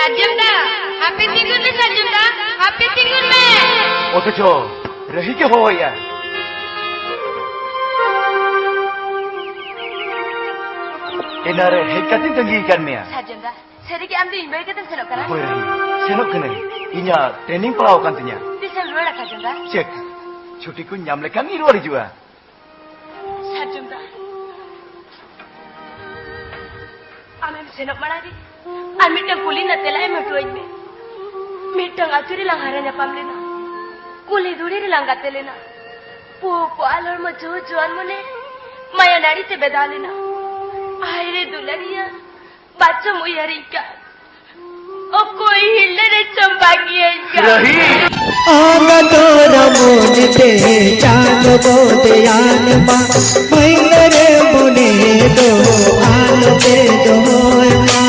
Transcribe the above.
সাজ্জনদা happy Singur মে সাজ্জনদা happy Singur মে অথচ রহিকে হওয়া এনারে হেকাতিন তঙ্গি kan meya সাজ্জনদা সেদিকে আমি ইমেল কেতে সেনো কানা হই রহি senok kene inya training palaw kan tinya দিশা রোড়া সাজ্জনদা cek ছুটি ku nyam lekan ni ruari jua সাজ্জনদা আমি সেনক মারারি আমি টা কুলি না তেলাই মটুইবে meeting আচুরি langharanya pamlena kuli duri langga telena po po alor mo jo joan mone maya nari te bedalena aire dulariya bachcha moyarika o koi hillere chambagi rahi आगतोरा मोने ते चालो बोते आनमा महिलरे मोने दो आलो ते दो